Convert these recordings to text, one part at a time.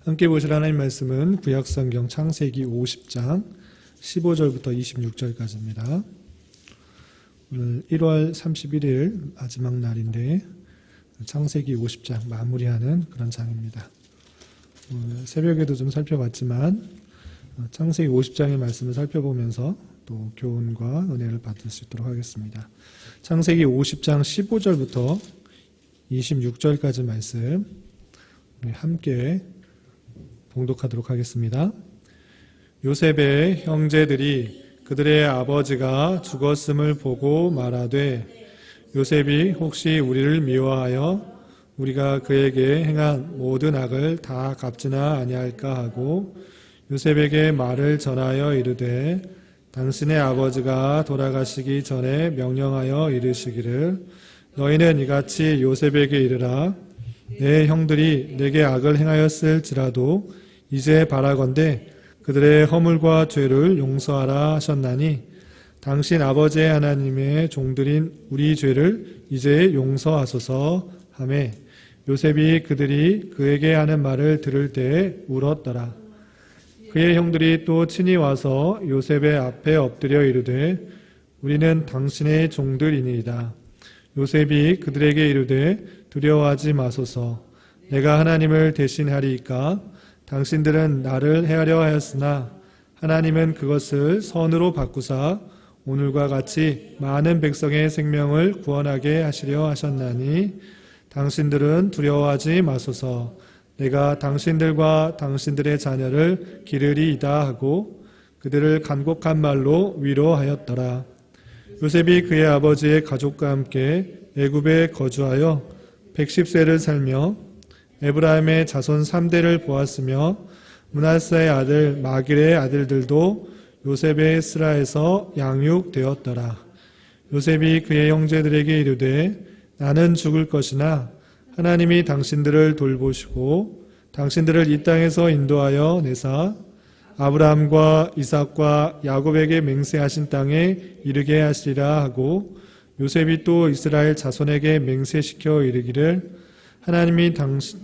함께 보실 하나님 말씀은 구약성경 창세기 50장 15절부터 26절까지입니다. 오늘 1월 31일 마지막 날인데 창세기 50장 마무리하는 그런 장입니다. 새벽에도 좀 살펴봤지만 창세기 50장의 말씀을 살펴보면서 또 교훈과 은혜를 받을 수 있도록 하겠습니다. 창세기 50장 15절부터 26절까지 말씀 우리 함께 봉독하도록 하겠습니다. 요셉의 형제들이 그들의 아버지가 죽었음을 보고 말하되 요셉이 혹시 우리를 미워하여 우리가 그에게 행한 모든 악을 다 갚지나 아니할까 하고 요셉에게 말을 전하여 이르되 당신의 아버지가 돌아가시기 전에 명령하여 이르시기를 너희는 이같이 요셉에게 이르라 내 형들이 내게 악을 행하였을지라도 이제 바라건대 그들의 허물과 죄를 용서하라 하셨나니 당신 아버지의 하나님의 종들인 우리 죄를 이제 용서하소서 하매 요셉이 그들이 그에게 하는 말을 들을 때에 울었더라. 그의 형들이 또 친히 와서 요셉의 앞에 엎드려 이르되 우리는 당신의 종들이니이다. 요셉이 그들에게 이르되 두려워하지 마소서. 내가 하나님을 대신하리이까 당신들은 나를 해하려 하였으나 하나님은 그것을 선으로 바꾸사 오늘과 같이 많은 백성의 생명을 구원하게 하시려 하셨나니 당신들은 두려워하지 마소서. 내가 당신들과 당신들의 자녀를 기르리이다 하고 그들을 간곡한 말로 위로하였더라. 요셉이 그의 아버지의 가족과 함께 애굽에 거주하여 110세를 살며 에브라임의 자손 3대를 보았으며 므낫세의 아들 마길의 아들들도 요셉의 스라에서 양육되었더라. 요셉이 그의 형제들에게 이르되 나는 죽을 것이나 하나님이 당신들을 돌보시고 당신들을 이 땅에서 인도하여 내사 아브라함과 이삭과 야곱에게 맹세하신 땅에 이르게 하시리라 하고 요셉이 또 이스라엘 자손에게 맹세시켜 이르기를 하나님이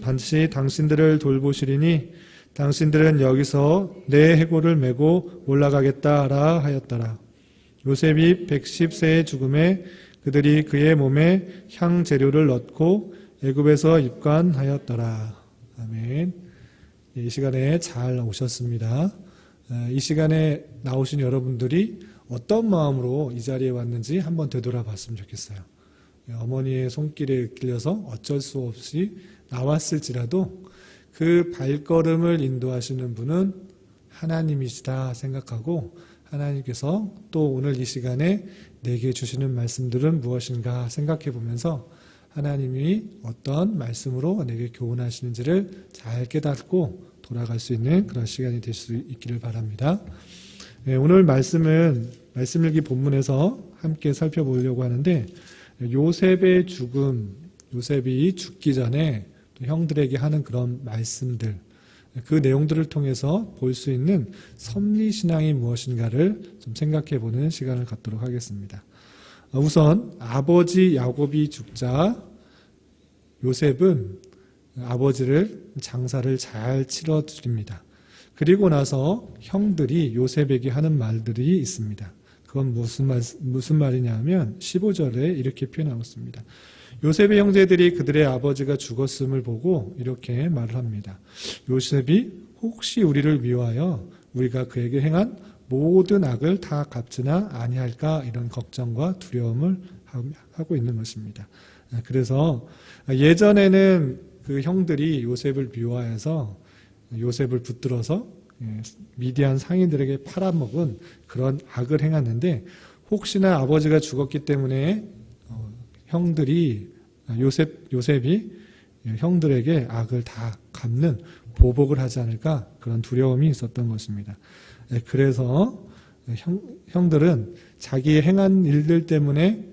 반드시 당신들을 돌보시리니 당신들은 여기서 내 해골을 메고 올라가겠다 하라 하였더라. 요셉이 110세의 죽음에 그들이 그의 몸에 향재료를 넣고 애굽에서 입관하였더라. 아멘. 이 시간에 잘 오셨습니다. 이 시간에 나오신 여러분들이 어떤 마음으로 이 자리에 왔는지 한번 되돌아봤으면 좋겠어요. 어머니의 손길에 이끌려서 어쩔 수 없이 나왔을지라도 그 발걸음을 인도하시는 분은 하나님이시다 생각하고 하나님께서 또 오늘 이 시간에 내게 주시는 말씀들은 무엇인가 생각해 보면서 하나님이 어떤 말씀으로 내게 교훈하시는지를 잘 깨닫고 돌아갈 수 있는 그런 시간이 될 수 있기를 바랍니다. 오늘 말씀은 말씀일기 본문에서 함께 살펴보려고 하는데 요셉의 죽음, 요셉이 죽기 전에 형들에게 하는 그런 말씀들, 그 내용들을 통해서 볼 수 있는 섭리신앙이 무엇인가를 좀 생각해보는 시간을 갖도록 하겠습니다. 우선 아버지 야곱이 죽자 요셉은 아버지를 장사를 잘 치러드립니다. 그리고 나서 형들이 요셉에게 하는 말들이 있습니다. 그건 무슨 말이냐 하면 15절에 이렇게 표현하고 있습니다. 요셉의 형제들이 그들의 아버지가 죽었음을 보고 이렇게 말을 합니다. 요셉이 혹시 우리를 미워하여 우리가 그에게 행한 모든 악을 다 갚지나 아니할까 이런 걱정과 두려움을 하고 있는 것입니다. 그래서 예전에는 그 형들이 요셉을 미워해서 요셉을 붙들어서 미디안 상인들에게 팔아먹은 그런 악을 행했는데 혹시나 아버지가 죽었기 때문에 형들이 요셉이 형들에게 악을 다 갚는 보복을 하지 않을까 그런 두려움이 있었던 것입니다. 그래서 형들은 자기의 행한 일들 때문에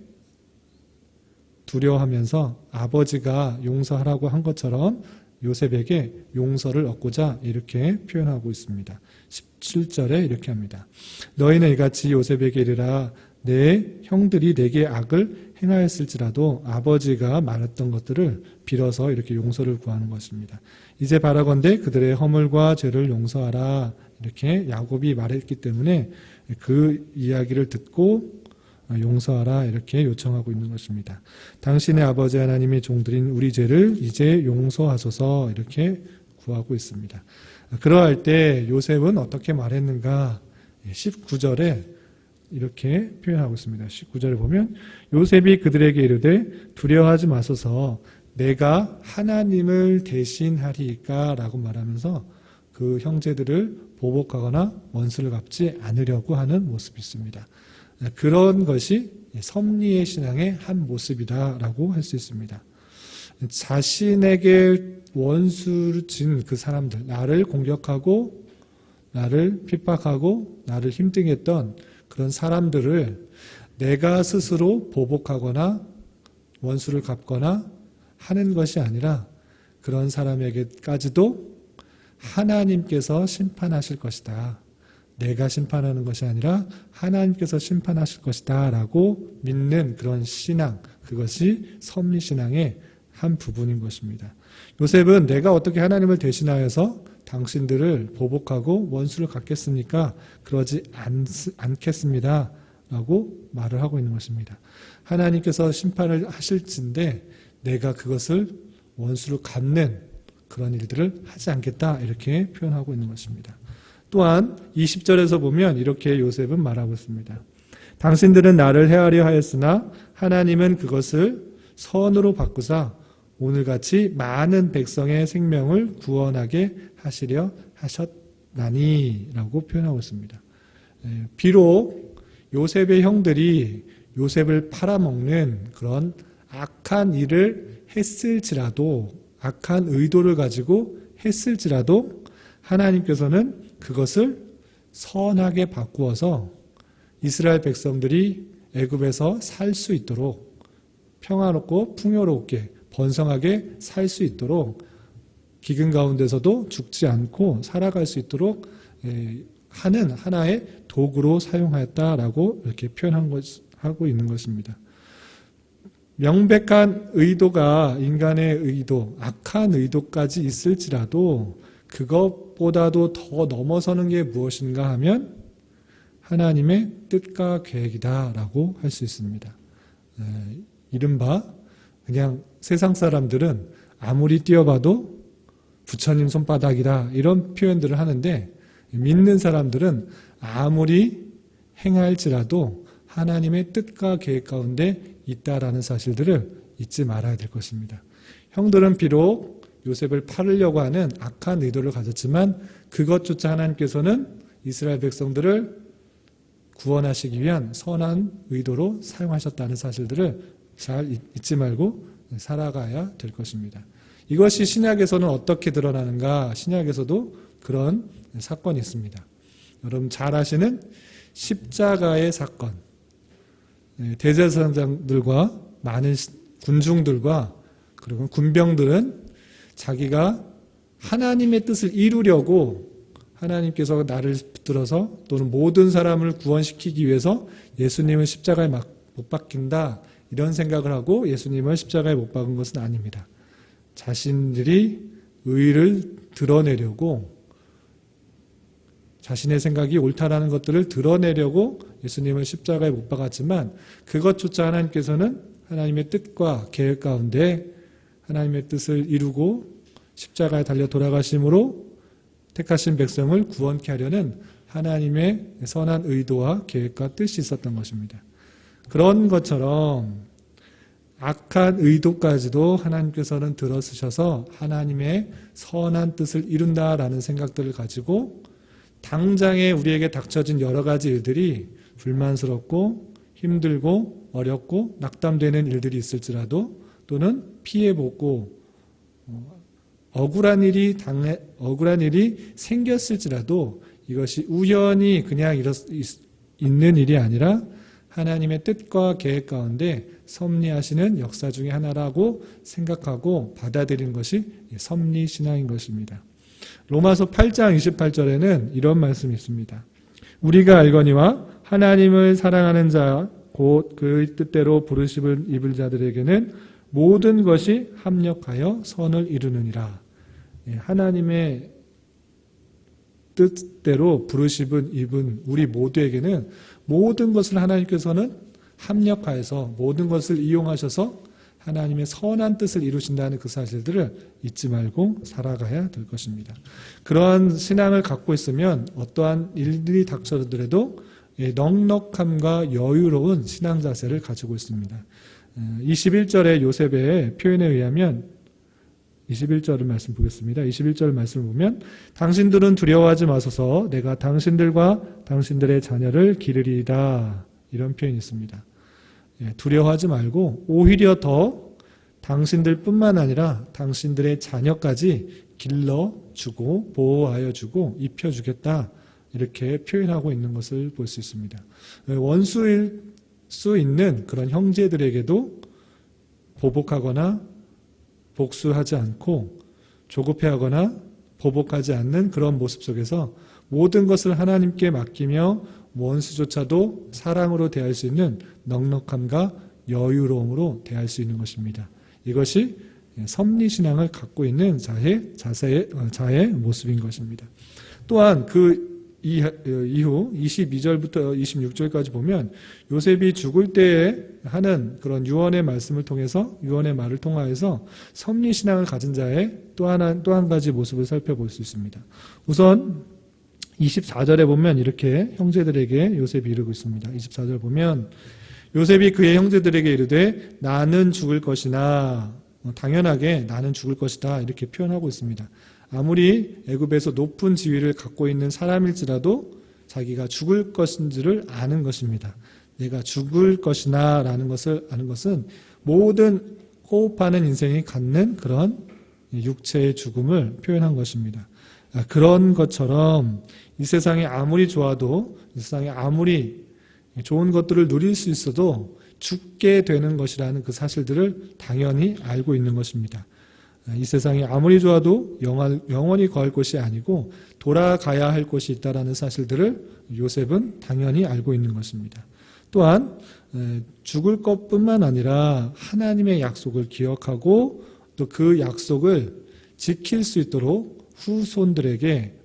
두려워하면서 아버지가 용서하라고 한 것처럼 요셉에게 용서를 얻고자 이렇게 표현하고 있습니다. 17절에 이렇게 합니다. 너희는 이같이 요셉에게 이르라 내 형들이 내게 악을 행하였을지라도 아버지가 말했던 것들을 빌어서 이렇게 용서를 구하는 것입니다. 이제 바라건대 그들의 허물과 죄를 용서하라 이렇게 야곱이 말했기 때문에 그 이야기를 듣고 용서하라 이렇게 요청하고 있는 것입니다. 당신의 아버지 하나님의 종들인 우리 죄를 이제 용서하소서 이렇게 구하고 있습니다. 그러할 때 요셉은 어떻게 말했는가? 19절에 이렇게 표현하고 있습니다. 19절에 보면 요셉이 그들에게 이르되 두려워하지 마소서 내가 하나님을 대신하리이까 라고 말하면서 그 형제들을 보복하거나 원수를 갚지 않으려고 하는 모습이 있습니다. 그런 것이 섭리의 신앙의 한 모습이다라고 할 수 있습니다. 자신에게 원수를 진 그 사람들, 나를 공격하고 나를 핍박하고 나를 힘들게 했던 그런 사람들을 내가 스스로 보복하거나 원수를 갚거나 하는 것이 아니라 그런 사람에게까지도 하나님께서 심판하실 것이다. 내가 심판하는 것이 아니라 하나님께서 심판하실 것이다 라고 믿는 그런 신앙, 그것이 섭리신앙의 한 부분인 것입니다. 요셉은 내가 어떻게 하나님을 대신하여서 당신들을 보복하고 원수를 갚겠습니까? 그러지 않겠습니다 라고 말을 하고 있는 것입니다. 하나님께서 심판을 하실진데 내가 그것을 원수를 갚는 그런 일들을 하지 않겠다 이렇게 표현하고 있는 것입니다. 또한 20절에서 보면 이렇게 요셉은 말하고 있습니다. 당신들은 나를 해하려 하였으나 하나님은 그것을 선으로 바꾸사 오늘같이 많은 백성의 생명을 구원하게 하시려 하셨나니 라고 표현하고 있습니다. 비록 요셉의 형들이 요셉을 팔아먹는 그런 악한 일을 했을지라도 악한 의도를 가지고 했을지라도 하나님께서는 그것을 선하게 바꾸어서 이스라엘 백성들이 애굽에서 살 수 있도록 평화롭고 풍요롭게 번성하게 살 수 있도록 기근 가운데서도 죽지 않고 살아갈 수 있도록 하는 하나의 도구로 사용하였다라고 이렇게 표현하고 있는 것입니다. 명백한 의도가 인간의 의도, 악한 의도까지 있을지라도 그것보다도 더 넘어서는 게 무엇인가 하면 하나님의 뜻과 계획이다라고 할 수 있습니다. 이른바 그냥 세상 사람들은 아무리 뛰어봐도 부처님 손바닥이다 이런 표현들을 하는데 믿는 사람들은 아무리 행할지라도 하나님의 뜻과 계획 가운데 있다라는 사실들을 잊지 말아야 될 것입니다. 형들은 비록 요셉을 팔으려고 하는 악한 의도를 가졌지만 그것조차 하나님께서는 이스라엘 백성들을 구원하시기 위한 선한 의도로 사용하셨다는 사실들을 잘 잊지 말고 살아가야 될 것입니다. 이것이 신약에서는 어떻게 드러나는가? 신약에서도 그런 사건이 있습니다. 여러분 잘 아시는 십자가의 사건. 대제사장들과 많은 군중들과 그리고 군병들은 자기가 하나님의 뜻을 이루려고 하나님께서 나를 붙들어서 또는 모든 사람을 구원시키기 위해서 예수님을 십자가에 못 박힌다 이런 생각을 하고 예수님을 십자가에 못 박은 것은 아닙니다. 자신들이 의를 드러내려고 자신의 생각이 옳다라는 것들을 드러내려고 예수님을 십자가에 못 박았지만 그것조차 하나님께서는 하나님의 뜻과 계획 가운데 하나님의 뜻을 이루고 십자가에 달려 돌아가심으로 택하신 백성을 구원케 하려는 하나님의 선한 의도와 계획과 뜻이 있었던 것입니다. 그런 것처럼 악한 의도까지도 하나님께서는 들어쓰셔서 하나님의 선한 뜻을 이룬다라는 생각들을 가지고 당장에 우리에게 닥쳐진 여러 가지 일들이 불만스럽고 힘들고 어렵고 낙담되는 일들이 있을지라도 또는 피해보고 억울한 일이 생겼을지라도 이것이 우연히 그냥 있는 일이 아니라 하나님의 뜻과 계획 가운데 섭리하시는 역사 중에 하나라고 생각하고 받아들이는 것이 섭리신앙인 것입니다. 로마서 8장 28절에는 이런 말씀이 있습니다. 우리가 알거니와 하나님을 사랑하는 자 곧 그의 뜻대로 부르심을 입을 자들에게는 모든 것이 합력하여 선을 이루느니라. 하나님의 뜻대로 부르심을 입은 우리 모두에게는 모든 것을 하나님께서는 합력하여서 모든 것을 이용하셔서 하나님의 선한 뜻을 이루신다는 그 사실들을 잊지 말고 살아가야 될 것입니다. 그러한 신앙을 갖고 있으면 어떠한 일들이 닥쳐들어도 넉넉함과 여유로운 신앙 자세를 가지고 있습니다. 21절의 요셉의 표현에 의하면 21절을 말씀 보겠습니다. 21절 말씀을 보면 당신들은 두려워하지 마소서 내가 당신들과 당신들의 자녀를 기르리이다. 이런 표현이 있습니다. 두려워하지 말고 오히려 더 당신들뿐만 아니라 당신들의 자녀까지 길러주고 보호하여주고 입혀주겠다. 이렇게 표현하고 있는 것을 볼 수 있습니다. 원수일 수 있는 그런 형제들에게도 보복하거나 복수하지 않고 조급해하거나 보복하지 않는 그런 모습 속에서 모든 것을 하나님께 맡기며 원수조차도 사랑으로 대할 수 있는 넉넉함과 여유로움으로 대할 수 있는 것입니다. 이것이 섭리신앙을 갖고 있는 자의 모습인 것입니다. 또한 그 이후 22절부터 26절까지 보면 요셉이 죽을 때에 하는 그런 유언의 말씀을 통해서 유언의 말을 통하여서 섭리신앙을 가진 자의 또 한 가지 모습을 살펴볼 수 있습니다. 우선 24절에 보면 이렇게 형제들에게 요셉이 이르고 있습니다. 24절 보면 요셉이 그의 형제들에게 이르되 나는 죽을 것이나 당연하게 나는 죽을 것이다 이렇게 표현하고 있습니다. 아무리 애굽에서 높은 지위를 갖고 있는 사람일지라도 자기가 죽을 것인지를 아는 것입니다. 내가 죽을 것이나 라는 것을 아는 것은 모든 호흡하는 인생이 갖는 그런 육체의 죽음을 표현한 것입니다. 그런 것처럼 이 세상이 아무리 좋아도 이 세상에 아무리 좋은 것들을 누릴 수 있어도 죽게 되는 것이라는 그 사실들을 당연히 알고 있는 것입니다. 이 세상이 아무리 좋아도 영원히 거할 곳이 아니고 돌아가야 할 곳이 있다는 사실들을 요셉은 당연히 알고 있는 것입니다. 또한 죽을 것뿐만 아니라 하나님의 약속을 기억하고 또 그 약속을 지킬 수 있도록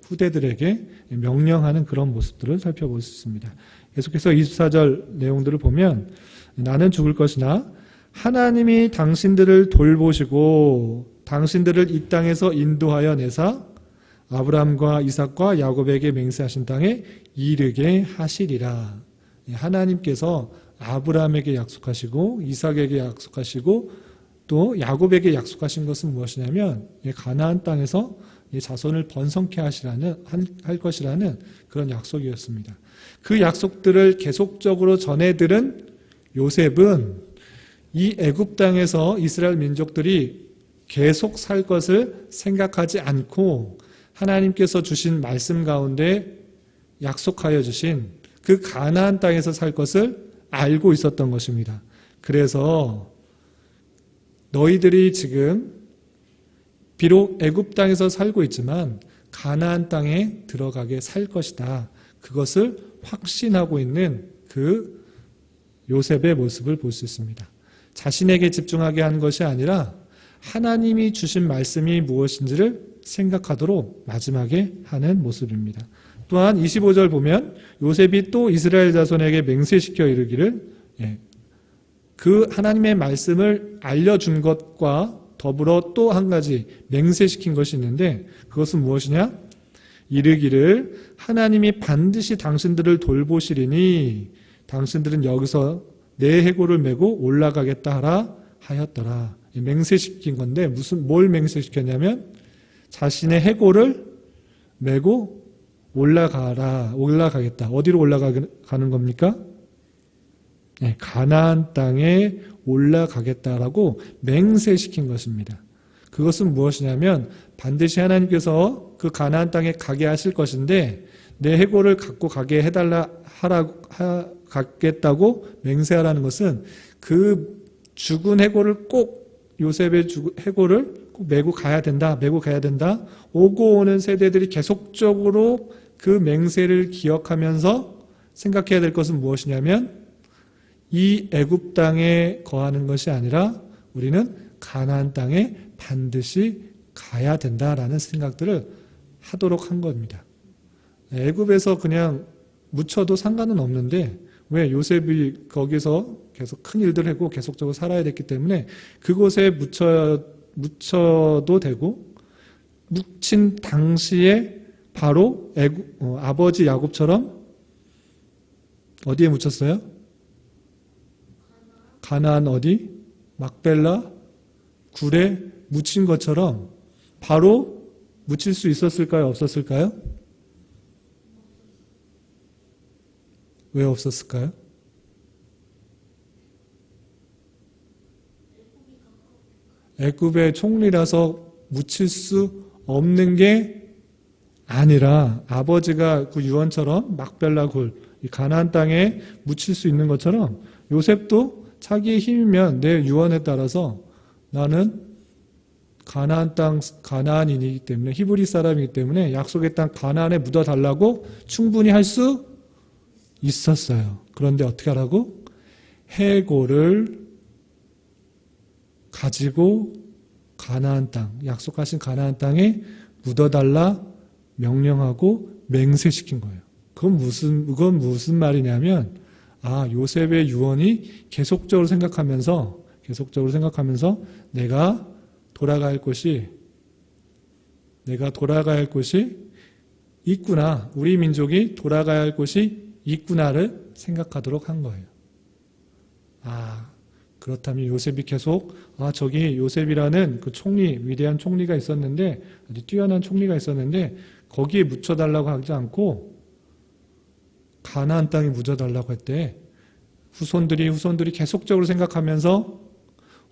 후대들에게 명령하는 그런 모습들을 살펴볼 수 있습니다. 계속해서 24절 내용들을 보면 나는 죽을 것이나 하나님이 당신들을 돌보시고 당신들을 이 땅에서 인도하여 내사 아브라함과 이삭과 야곱에게 맹세하신 땅에 이르게 하시리라. 하나님께서 아브라함에게 약속하시고 이삭에게 약속하시고 또 야곱에게 약속하신 것은 무엇이냐면 가나안 땅에서 자손을 번성케 할 것이라는 그런 약속이었습니다. 그 약속들을 계속적으로 전해 들은 요셉은 이 애굽 땅에서 이스라엘 민족들이 계속 살 것을 생각하지 않고 하나님께서 주신 말씀 가운데 약속하여 주신 그 가나안 땅에서 살 것을 알고 있었던 것입니다. 그래서 너희들이 지금 비록 애굽 땅에서 살고 있지만 가나안 땅에 들어가게 살 것이다. 그것을 확신하고 있는 그 요셉의 모습을 볼 수 있습니다. 자신에게 집중하게 한 것이 아니라 하나님이 주신 말씀이 무엇인지를 생각하도록 마지막에 하는 모습입니다. 또한 25절 보면 요셉이 또 이스라엘 자손에게 맹세시켜 이르기를 그 하나님의 말씀을 알려준 것과 더불어 또 한 가지 맹세시킨 것이 있는데 그것은 무엇이냐? 이르기를 하나님이 반드시 당신들을 돌보시리니 당신들은 여기서 내 해골을 메고 올라가겠다 하라 하였더라. 맹세시킨 건데 뭘 맹세시켰냐면 자신의 해골을 메고 올라가겠다. 어디로 올라가는 겁니까? 가나안 땅에 올라가겠다라고 맹세시킨 것입니다. 그것은 무엇이냐면 반드시 하나님께서 그 가나안 땅에 가게 하실 것인데 내 해골을 갖고 가게 갖겠다고 맹세하라는 것은 그 죽은 해골을 꼭 요셉의 해골을 꼭 메고 가야 된다. 오고 오는 세대들이 계속적으로 그 맹세를 기억하면서 생각해야 될 것은 무엇이냐면 이 애굽 땅에 거하는 것이 아니라 우리는 가나안 땅에 반드시 가야 된다라는 생각들을 하도록 한 겁니다. 애굽에서 그냥 묻혀도 상관은 없는데 왜 요셉이 거기서 계속 큰 일들을 하고 계속적으로 살아야 됐기 때문에 그곳에 묻혀도 되고 묻힌 당시에 바로 아버지 야곱처럼 어디에 묻혔어요? 가나안 어디? 막벨라 굴에 묻힌 것처럼 바로 묻힐 수 있었을까요? 없었을까요? 왜 없었을까요? 애굽의 총리라서 묻힐 수 없는 게 아니라 아버지가 그 유언처럼 막벨라 굴, 이 가나안 땅에 묻힐 수 있는 것처럼 요셉도 자기의 힘이면 내 유언에 따라서 나는 가나안 땅 가나안인이기 때문에 히브리 사람이기 때문에 약속의 땅 가나안에 묻어달라고 충분히 할 수 있었어요. 그런데 어떻게 하라고? 해골을 가지고 가나안 땅, 약속하신 가나안 땅에 묻어달라 명령하고 맹세시킨 거예요. 그건 무슨 말이냐면, 요셉의 유언이 계속적으로 생각하면서 내가 돌아가야 할 곳이 있구나. 우리 민족이 돌아가야 할 곳이 있구나를 생각하도록 한 거예요. 그렇다면 요셉이 계속 저기 요셉이라는 그 총리, 위대한 총리가 있었는데, 아주 뛰어난 총리가 있었는데 거기에 묻혀달라고 하지 않고 가나안 땅에 묻어달라고 했대. 후손들이 계속적으로 생각하면서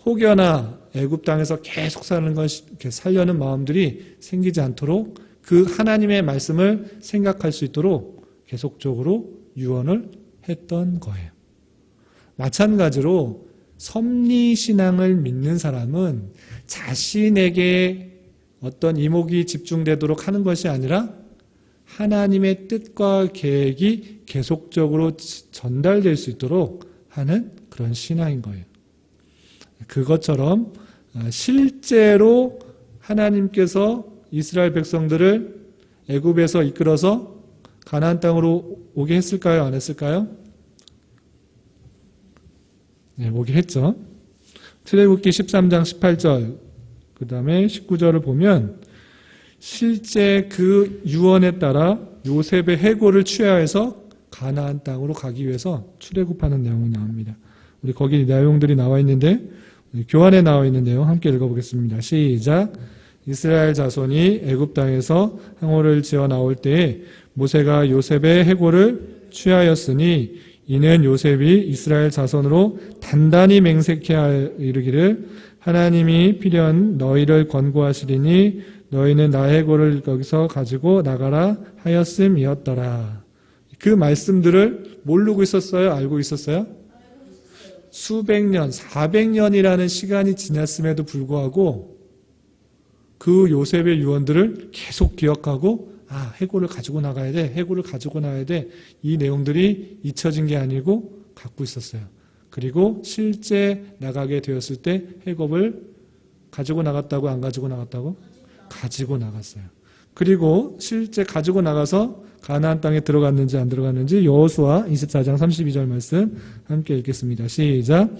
혹여나 애굽 땅에서 계속 사는 것이 살려는 마음들이 생기지 않도록 그 하나님의 말씀을 생각할 수 있도록 계속적으로 유언을 했던 거예요. 마찬가지로 섭리신앙을 믿는 사람은 자신에게 어떤 이목이 집중되도록 하는 것이 아니라 하나님의 뜻과 계획이 계속적으로 전달될 수 있도록 하는 그런 신앙인 거예요. 그것처럼 실제로 하나님께서 이스라엘 백성들을 애굽에서 이끌어서 가나안 땅으로 오게 했을까요? 안 했을까요? 네, 오게 했죠. 출애굽기 13장 18절 그 다음에 19절을 보면 실제 그 유언에 따라 요셉의 해골을 취하해서 가나안 땅으로 가기 위해서 출애굽하는 내용이 나옵니다. 우리 거기 내용들이 나와 있는데 교환에 나와 있는 내용 함께 읽어보겠습니다. 시작. 이스라엘 자손이 애굽 땅에서 항오를 지어 나올 때에 모세가 요셉의 해골을 취하였으니 이는 요셉이 이스라엘 자손으로 단단히 맹세케 이르기를 하나님이 필연 너희를 권고하시리니 너희는 나의 해골을 거기서 가지고 나가라 하였음이었더라. 그 말씀들을 모르고 있었어요? 알고 있었어요? 수백 년, 400년이라는 시간이 지났음에도 불구하고 그 요셉의 유언들을 계속 기억하고 해골을 가지고 나가야 돼. 해골을 가지고 나가야 돼. 이 내용들이 잊혀진 게 아니고 갖고 있었어요. 그리고 실제 나가게 되었을 때 해골을 가지고 나갔다고 안 가지고 나갔다고? 가지고 나갔어요. 그리고 실제 가지고 나가서 가나안 땅에 들어갔는지 안 들어갔는지 여호수아 24장 32절 말씀 함께 읽겠습니다. 시작.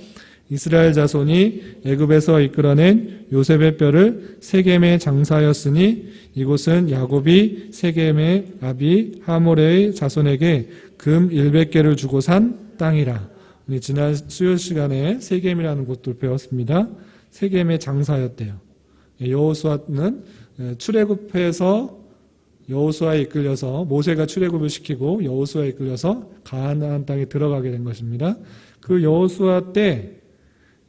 이스라엘 자손이 애굽에서 이끌어낸 요셉의 뼈를 세겜에 장사하였으니 이곳은 야곱이 세겜의 아비 하몰의 자손에게 금 100개를 주고 산 땅이라. 우리 지난 수요 시간에 세겜이라는 곳도 배웠습니다. 세겜의 장사였대요. 여호수아는 출애굽해서 여호수아에 이끌려서 모세가 출애굽을 시키고 여호수아에 이끌려서 가나안 땅에 들어가게 된 것입니다. 그 여호수아 때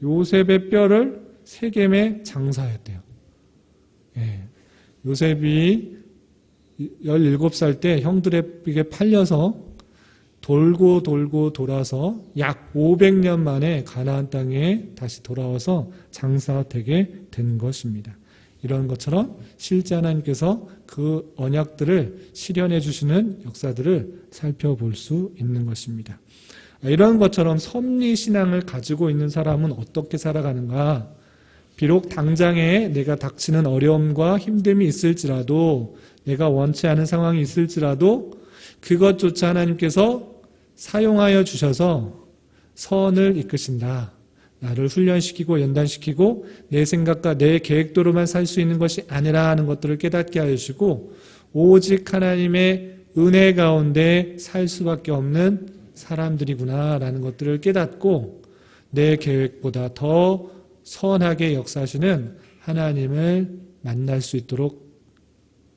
요셉의 뼈를 세겜에 장사했대요. 요셉이 17살 때 형들에게 팔려서 돌고 돌아서 약 500년 만에 가나안 땅에 다시 돌아와서 장사되게 된 것입니다. 이런 것처럼 실제 하나님께서 그 언약들을 실현해 주시는 역사들을 살펴볼 수 있는 것입니다. 이런 것처럼 섭리신앙을 가지고 있는 사람은 어떻게 살아가는가? 비록 당장에 내가 닥치는 어려움과 힘듦이 있을지라도, 내가 원치 않은 상황이 있을지라도 그것조차 하나님께서 사용하여 주셔서 선을 이끄신다. 나를 훈련시키고 연단시키고 내 생각과 내 계획대로만 살 수 있는 것이 아니라 하는 것들을 깨닫게 하여 주시고, 오직 하나님의 은혜 가운데 살 수밖에 없는 사람들이구나 라는 것들을 깨닫고, 내 계획보다 더 선하게 역사하시는 하나님을 만날 수 있도록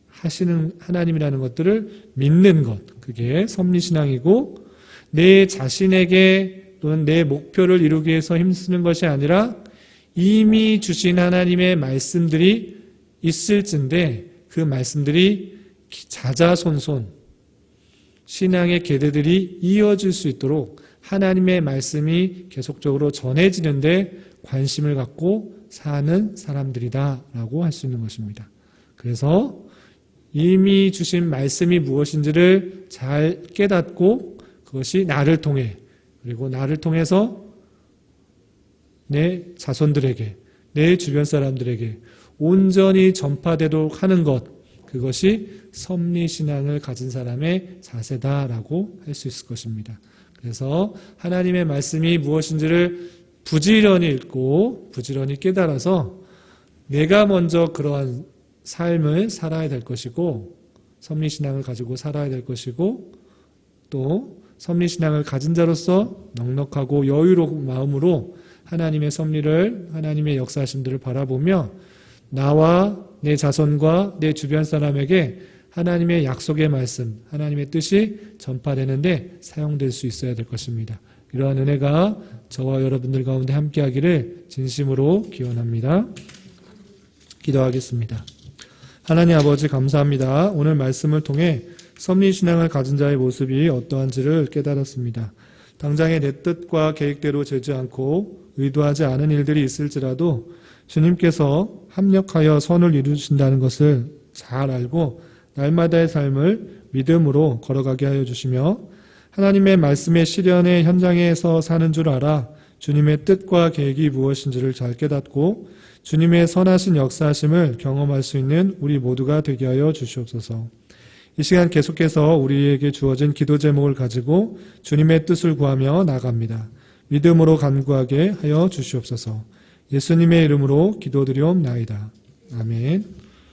하시는 하나님이라는 것들을 믿는 것, 그게 섭리신앙이고, 내 자신에게 또는 내 목표를 이루기 위해서 힘쓰는 것이 아니라 이미 주신 하나님의 말씀들이 있을진데 그 말씀들이 자자손손 신앙의 계대들이 이어질 수 있도록 하나님의 말씀이 계속적으로 전해지는데 관심을 갖고 사는 사람들이다라고 할 수 있는 것입니다. 그래서 이미 주신 말씀이 무엇인지를 잘 깨닫고 그것이 나를 통해, 그리고 나를 통해서 내 자손들에게, 내 주변 사람들에게 온전히 전파되도록 하는 것, 그것이 섭리신앙을 가진 사람의 자세다라고 할 수 있을 것입니다. 그래서 하나님의 말씀이 무엇인지를 부지런히 읽고 부지런히 깨달아서 내가 먼저 그러한 삶을 살아야 될 것이고, 섭리신앙을 가지고 살아야 될 것이고, 또 섭리신앙을 가진 자로서 넉넉하고 여유로운 마음으로 하나님의 섭리를, 하나님의 역사하심들을 바라보며 나와 내 자손과 내 주변 사람에게 하나님의 약속의 말씀, 하나님의 뜻이 전파되는데 사용될 수 있어야 될 것입니다. 이러한 은혜가 저와 여러분들 가운데 함께하기를 진심으로 기원합니다. 기도하겠습니다. 하나님 아버지 감사합니다. 오늘 말씀을 통해 섭리신앙을 가진 자의 모습이 어떠한지를 깨달았습니다. 당장의 내 뜻과 계획대로 되지 않고 의도하지 않은 일들이 있을지라도 주님께서 합력하여 선을 이루신다는 것을 잘 알고 날마다의 삶을 믿음으로 걸어가게 하여 주시며, 하나님의 말씀의 실현의 현장에서 사는 줄 알아 주님의 뜻과 계획이 무엇인지를 잘 깨닫고 주님의 선하신 역사하심을 경험할 수 있는 우리 모두가 되게 하여 주시옵소서. 이 시간 계속해서 우리에게 주어진 기도 제목을 가지고 주님의 뜻을 구하며 나아갑니다. 믿음으로 간구하게 하여 주시옵소서. 예수님의 이름으로 기도드리옵나이다. 아멘.